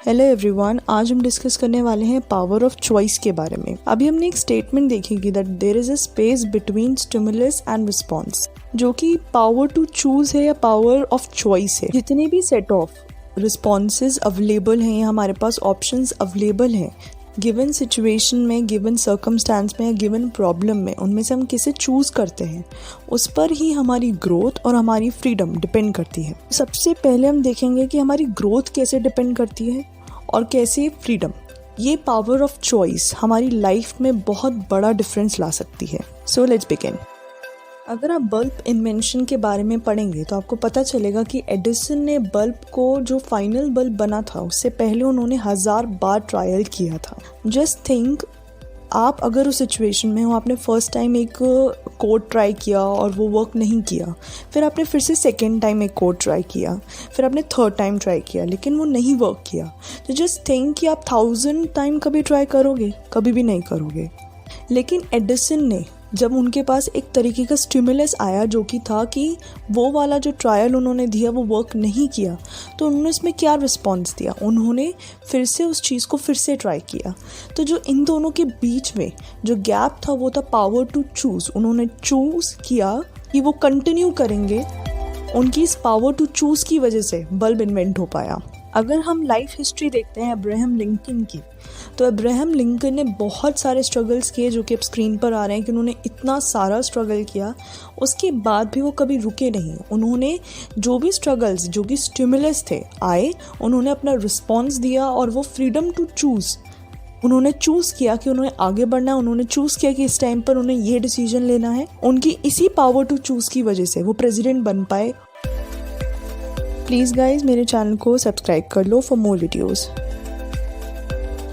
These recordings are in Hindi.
हेलो एवरीवन, आज हम डिस्कस करने वाले हैं पावर ऑफ चॉइस के बारे में। अभी हमने एक स्टेटमेंट देखेगी that there is a space between stimulus and response, जो कि पावर टू चूज है या पावर ऑफ चॉइस है। जितने भी सेट ऑफ रिस्पॉन्सेज अवेलेबल हैं, हमारे पास ऑप्शंस अवेलेबल हैं गिवन सिचुएशन में, गिवन सर्कमस्टांस में या गिवन प्रॉब्लम में, उनमें से हम किसे चूज़ करते हैं उस पर ही हमारी ग्रोथ और हमारी फ्रीडम डिपेंड करती है। सबसे पहले हम देखेंगे कि हमारी ग्रोथ कैसे डिपेंड करती है और कैसे फ्रीडम। ये पावर ऑफ चॉइस हमारी लाइफ में बहुत बड़ा डिफरेंस ला सकती है। So let's begin. अगर आप बल्ब इन्वेंशन के बारे में पढ़ेंगे तो आपको पता चलेगा कि एडिसन ने बल्ब को, जो फाइनल बल्ब बना था, उससे पहले उन्होंने 1000 बार ट्रायल किया था। जस्ट थिंक, आप अगर उस सिचुएशन में हो, आपने फर्स्ट टाइम एक कोड ट्राई किया और वो वर्क नहीं किया, फिर आपने फिर से सेकेंड टाइम एक कोड ट्राई किया, फिर आपने थर्ड टाइम ट्राई किया, लेकिन वो नहीं वर्क किया, तो जस्ट थिंक कि आप 1000 टाइम कभी ट्राई करोगे? कभी भी नहीं करोगे। लेकिन एडिसन ने, जब उनके पास एक तरीके का स्टिमुलस आया जो कि था कि वो वाला जो ट्रायल उन्होंने दिया वो वर्क नहीं किया, तो उन्होंने इसमें क्या रिस्पॉन्स दिया? उन्होंने फिर से उस चीज़ को फिर से ट्राई किया। तो जो इन दोनों के बीच में जो गैप था वो था पावर टू चूज़। उन्होंने चूज़ किया कि वो कंटिन्यू करेंगे। उनकी इस पावर टू चूज़ की वजह से बल्ब इन्वेंट हो पाया। अगर हम लाइफ हिस्ट्री देखते हैं अब्राहम लिंकन की, तो अब्राहम लिंकन ने बहुत सारे स्ट्रगल्स किए जो कि अब स्क्रीन पर आ रहे हैं कि उन्होंने इतना सारा स्ट्रगल किया, उसके बाद भी वो कभी रुके नहीं। उन्होंने जो भी स्ट्रगल्स, जो कि स्टिमुलस थे आए, उन्होंने अपना रिस्पॉन्स दिया और वो फ्रीडम टू चूज़, उन्होंने चूज़ किया कि उन्हें आगे बढ़ना है। उन्होंने चूज़ किया कि इस टाइम पर उन्हें ये डिसीजन लेना है। उनकी इसी पावर टू चूज़ की वजह से वो प्रेसिडेंट बन पाए। प्लीज़ गाइज, मेरे चैनल को सब्सक्राइब कर लो फॉर मोर वीडियोज़।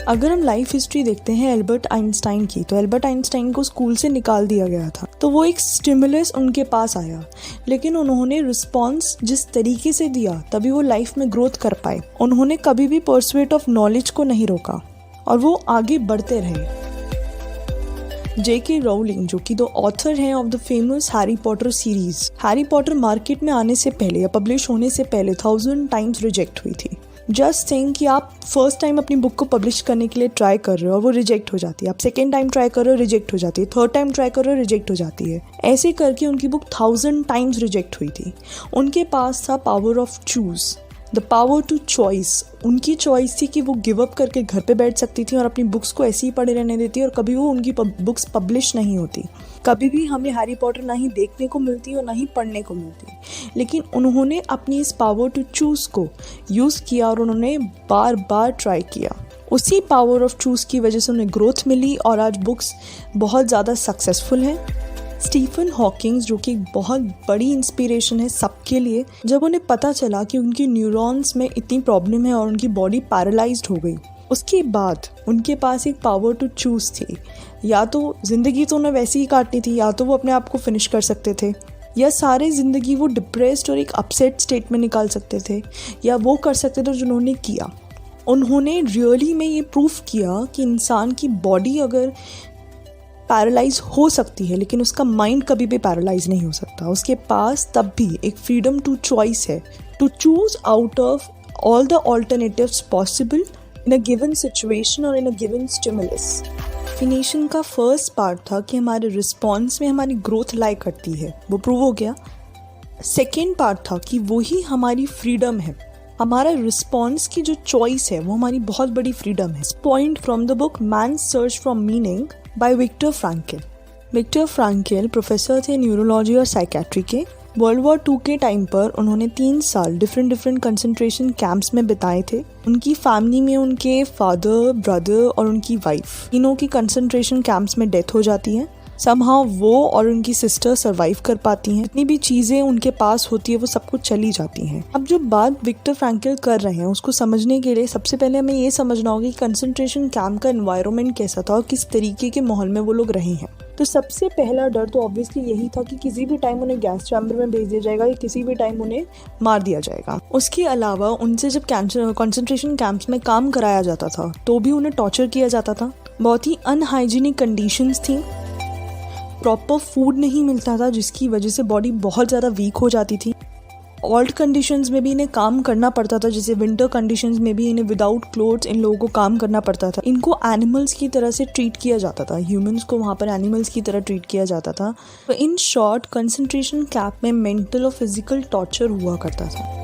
अगर हम लाइफ हिस्ट्री देखते हैं एल्बर्ट आइंस्टाइन की, तो एल्बर्ट आइंस्टाइन को स्कूल से निकाल दिया गया था, तो वो एक स्टिमुलस उनके पास आया, लेकिन उन्होंने रिस्पॉन्स जिस तरीके से दिया तभी वो लाइफ में ग्रोथ कर पाए। उन्होंने कभी भी परस्यूट ऑफ नॉलेज को नहीं रोका और वो आगे बढ़ते रहे। J.K. रोलिंग, जो कि दो ऑथर हैं of the famous Harry Potter series, Harry Potter market में आने से पहले या पब्लिश होने से पहले 1000 टाइम्स रिजेक्ट हुई थी। जस्ट थिंक कि आप फर्स्ट टाइम अपनी बुक को पब्लिश करने के लिए ट्राई कर रहे हो और वो रिजेक्ट हो जाती है, आप सेकेंड टाइम ट्राई कर रहे हो, रिजेक्ट हो जाती है, थर्ड टाइम ट्राई कर रहे हो, रिजेक्ट हो जाती है। ऐसे करके उनकी बुक 1000 टाइम्स रिजेक्ट हुई थी। उनके पास था power of choose, the power to choice. उनकी चॉइस थी कि वो गिव अप करके घर पे बैठ सकती थी और अपनी बुक्स को ऐसे ही पढ़े रहने देती और कभी वो उनकी बुक्स पब्लिश नहीं होती। कभी भी हमें हैरी पॉटर ना ही देखने को मिलती और ना ही पढ़ने को मिलती। लेकिन उन्होंने अपनी इस पावर टू चूज़ को यूज़ किया और उन्होंने बार बार ट्राई किया। उसी पावर ऑफ चूज़ की वजह से उन्हें ग्रोथ मिली और आज बुक्स बहुत ज़्यादा सक्सेसफुल हैं। स्टीफन हॉकिंग्स, जो कि एक बहुत बड़ी इंस्पिरेशन है सबके लिए, जब उन्हें पता चला कि उनकी न्यूरॉन्स में इतनी प्रॉब्लम है और उनकी बॉडी पैरालाइज्ड हो गई, उसके बाद उनके पास एक पावर टू चूज़ थी। या तो ज़िंदगी तो उन्हें वैसे ही काटनी थी, या तो वो अपने आप को फिनिश कर सकते थे, या सारी ज़िंदगी वो डिप्रेस्ड और एक अपसेट स्टेट में निकाल सकते थे, या वो कर सकते थे जो उन्होंने किया। उन्होंने रियली में ये प्रूफ किया कि इंसान की बॉडी अगर पैरालाइज हो सकती है, लेकिन उसका माइंड कभी भी पैरालाइज नहीं हो सकता। उसके पास तब भी एक फ्रीडम टू चॉइस है, to choose out of all the alternatives possible in a given situation और in a given stimulus. Definition का फर्स्ट पार्ट था कि हमारे रिस्पॉन्स में हमारी ग्रोथ लाई करती है, वो प्रूव हो गया। सेकेंड पार्ट था कि वही हमारी फ्रीडम है। हमारा रिस्पॉन्स की जो चॉइस है वो हमारी बहुत बड़ी फ्रीडम है। Point from the book man search for meaning by Victor Frankl. Victor Frankl professor थे न्यूरोलॉजी और साइकेट्री के। वर्ल्ड वॉर 2 के टाइम पर उन्होंने 3 साल डिफरेंट कंसंट्रेशन कैंप्स में बिताए थे। उनकी फैमिली में उनके फादर, ब्रदर और उनकी वाइफ, तीनों की कंसंट्रेशन कैंप्स में डेथ हो जाती है। समहाउ वो और उनकी सिस्टर सरवाइव कर पाती हैं। जितनी भी चीज़ें उनके पास होती है वो सब कुछ चली जाती हैं। अब जो बात विक्टर फ्रैंकल कर रहे हैं उसको समझने के लिए सबसे पहले हमें ये समझना होगा कि कंसंट्रेशन कैंप का एनवायरनमेंट कैसा था और किस तरीके के माहौल में वो लोग रहे हैं। तो सबसे पहला डर तो ऑब्वियसली यही था कि किसी भी टाइम उन्हें गैस चैम्बर में भेज दिया जाएगा या किसी भी टाइम उन्हें मार दिया जाएगा। उसके अलावा उनसे जब कंसंट्रेशन कैंप्स में काम कराया जाता था तो भी उन्हें टॉर्चर किया जाता था। बहुत ही अनहाइजीनिक कंडीशंस थी, प्रॉपर फूड नहीं मिलता था जिसकी वजह से बॉडी बहुत ज़्यादा वीक हो जाती थी। ऑल्ड कंडीशंस में भी इन्हें काम करना पड़ता था, जैसे विंटर कंडीशंस में भी इन्हें विदाउट क्लोथ्स इन लोगों को काम करना पड़ता था। इनको एनिमल्स की तरह से ट्रीट किया जाता था, ह्यूमंस को वहाँ पर एनिमल्स की तरह ट्रीट किया जाता था। तो इन शॉर्ट कंसंट्रेशन कैंप में मेंटल और फिजिकल टॉर्चर हुआ करता था।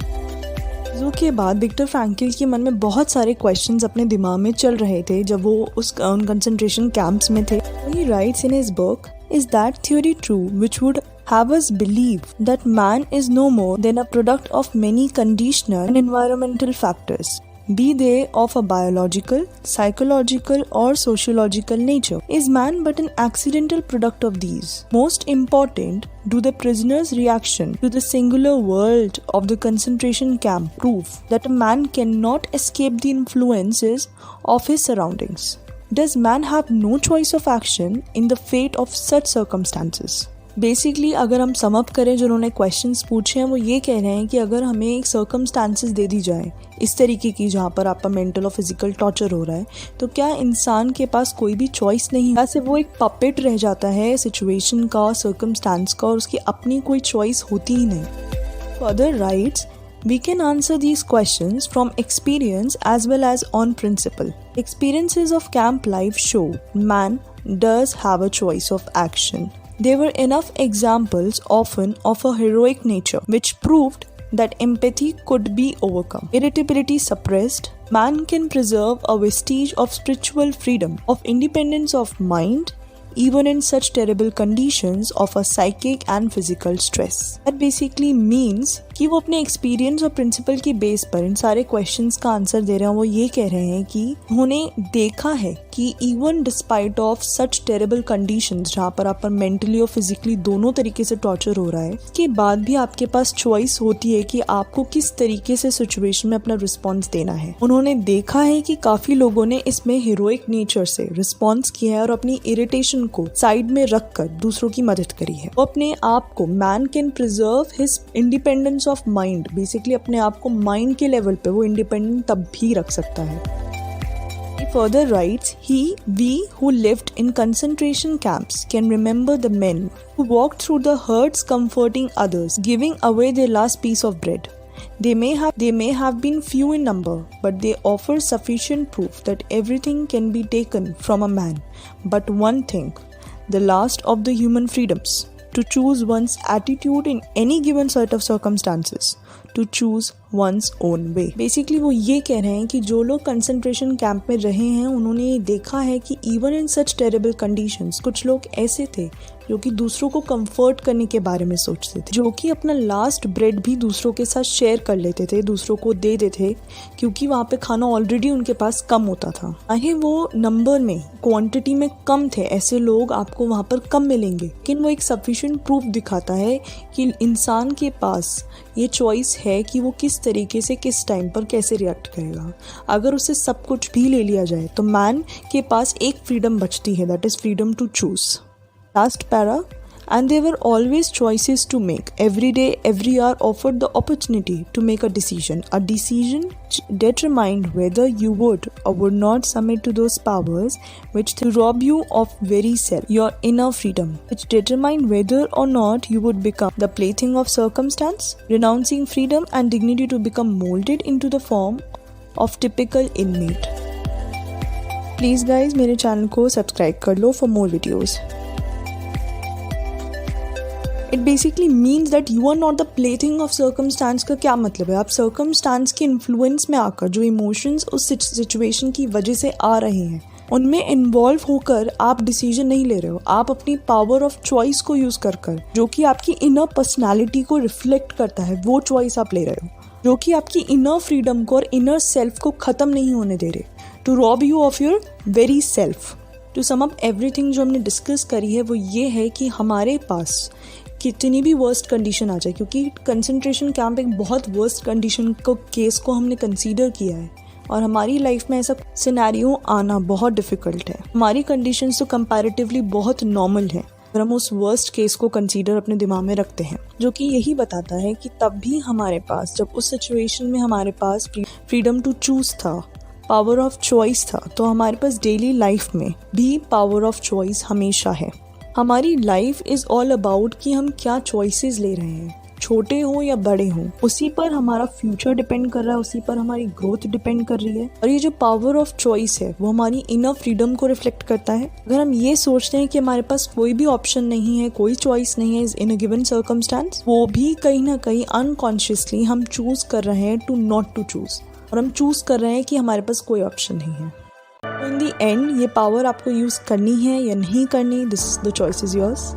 के बाद विक्टर फ्रैंकल के मन में बहुत सारे क्वेश्चंस अपने दिमाग में चल रहे थे जब वो उन कंसंट्रेशन कैंप्स में थे। He writes in his book, is that theory true which would have us believe that man is no more than a product of many conditional and environmental factors, be they of a biological, psychological or sociological nature? Is man but an accidental product of these? Most important, do the prisoner's reaction to the singular world of the concentration camp prove that a man cannot escape the influences of his surroundings? Does man have no choice of action in the fate of such circumstances? Basically अगर हम सम अप करें जो उन्होंने क्वेश्चंस पूछे हैं, वो ये कह रहे हैं कि अगर हमें एक सर्कमस्टांसेस दे दी जाए इस तरीके की जहाँ पर आपका मेंटल और फिजिकल टॉर्चर हो रहा है, तो क्या इंसान के पास कोई भी चॉइस नहीं है? सिर्फ वो एक पपेट रह जाता है सिचुएशन का, सर्कमस्टांस का, और उसकी अपनी कोई चॉइस होती ही नहीं। Further rights, we can answer these questions from experience as well as on principle. Experiences of camp life show man does have a choice of action. There were enough examples, often of a heroic nature, which proved that empathy could be overcome, irritability suppressed. Man can preserve a vestige of spiritual freedom, of independence of mind, even in such terrible conditions of a psychic and physical stress. That basically means कि वो अपने एक्सपीरियंस और प्रिंसिपल की बेस पर इन सारे क्वेश्चंस का आंसर दे रहे हैं। वो ये कह रहे हैं कि उन्होंने देखा है कि even despite of such terrible conditions, जहाँ पर आप पर मेंटली और फिजिकली दोनों तरीके से टॉर्चर हो रहा है, उसके बाद भी आपके पास चॉइस होती है कि आपको किस तरीके से सिचुएशन में अपना रिस्पॉन्स देना है। उन्होंने देखा है कि काफी लोगों ने इसमें हीरोइक नेचर से रिस्पॉन्स किया है और अपनी इरिटेशन को साइड में रखकर दूसरों की मदद करी है। वो अपने आप को, man can preserve his independence of mind, basically अपने आप को माइंड के लेवल पे वो इंडिपेंडेंट तब भी रख सकता है। He further writes, we who lived in concentration camps can remember the men who walked through the herds comforting others, giving away their last piece of bread. They may have been few in number, but they offer sufficient proof that everything can be taken from a man, but one thing, the last of the human freedoms, to choose one's attitude in any given set of circumstances, to choose one's own way. Basically वो ये कह रहे हैं कि जो लोग कंसंट्रेशन कैंप में रहे हैं, उन्होंने ये देखा है कि even in such terrible conditions कुछ लोग ऐसे थे जो कि दूसरों को कंफर्ट करने के बारे में सोचते थे, जो कि अपना लास्ट ब्रेड भी दूसरों के साथ शेयर कर लेते थे, दूसरों को दे देते थे, क्योंकि वहाँ पे खाना ऑलरेडी उनके पास कम होता था। चाहे वो नंबर में, क्वांटिटी में कम थे, ऐसे लोग आपको वहाँ पर कम मिलेंगे, लेकिन वो एक सफिशिएंट प्रूफ दिखाता है कि इंसान के पास ये चॉइस है कि वो किस तरीके से किस टाइम पर कैसे रिएक्ट करेगा। अगर उसे सब कुछ भी ले लिया जाए तो मैन के पास एक फ्रीडम बचती है, that is freedom to choose. Last para, and there were always choices to make. Every day, every hour offered the opportunity to make a decision determined whether you would or would not submit to those powers which rob you of very self, your inner freedom, which determined whether or not you would become the plaything of circumstance, renouncing freedom and dignity to become molded into the form of typical inmate. Please guys, मेरे चैनल को सब्सक्राइब कर लो for more videos. It basically means that you are not the plaything of circumstance. का क्या मतलब है? आप सर्कमस्टांस के इन्फ्लुएंस में आकर जो इमोशंस उस सिचुएशन की वजह से आ रहे हैं, उनमें इन्वॉल्व होकर आप डिसीजन नहीं ले रहे हो। आप अपनी पावर ऑफ चॉइस को यूज कर जो कि आपकी इनर पर्सनैलिटी को रिफ्लेक्ट करता है, वो चॉइस आप ले रहे हो, जो कि आपकी इनर फ्रीडम को और इनर सेल्फ को खत्म नहीं होने दे रहे, to rob you of your very self. To sum up everything जो हमने डिस्कस करी है वो ये है कि हमारे पास कितनी भी वर्स्ट कंडीशन आ जाए, क्योंकि कंसंट्रेशन कैंप एक बहुत वर्स्ट कंडीशन को केस को हमने कंसीडर किया है और हमारी लाइफ में ऐसा सिनेरियो आना बहुत डिफिकल्ट है। हमारी कंडीशंस तो कंपैरेटिवली बहुत नॉर्मल है, पर हम उस वर्स्ट केस को कंसीडर अपने दिमाग में रखते हैं, जो कि यही बताता है कि तब भी हमारे पास, जब उस सिचुएशन में हमारे पास फ्रीडम टू चूज था, पावर ऑफ चॉइस था, तो हमारे पास डेली लाइफ में भी पावर ऑफ चॉइस हमेशा है। हमारी लाइफ इज ऑल अबाउट कि हम क्या चॉइसेस ले रहे हैं। छोटे हों या बड़े हों, उसी पर हमारा फ्यूचर डिपेंड कर रहा है, उसी पर हमारी ग्रोथ डिपेंड कर रही है। और ये जो पावर ऑफ चॉइस है वो हमारी इनर फ्रीडम को रिफ्लेक्ट करता है। अगर हम ये सोचते हैं कि हमारे पास कोई भी ऑप्शन नहीं है, कोई चॉइस नहीं है इन अ गिवन सर्कमस्टेंस, वो भी कहीं ना कहीं अनकॉन्शियसली हम चूज कर रहे हैं टू नॉट टू चूज, और हम चूज कर रहे हैं कि हमारे पास कोई ऑप्शन नहीं है। इन द एंड ये पावर आपको यूज करनी है या नहीं करनी, this the choice is yours.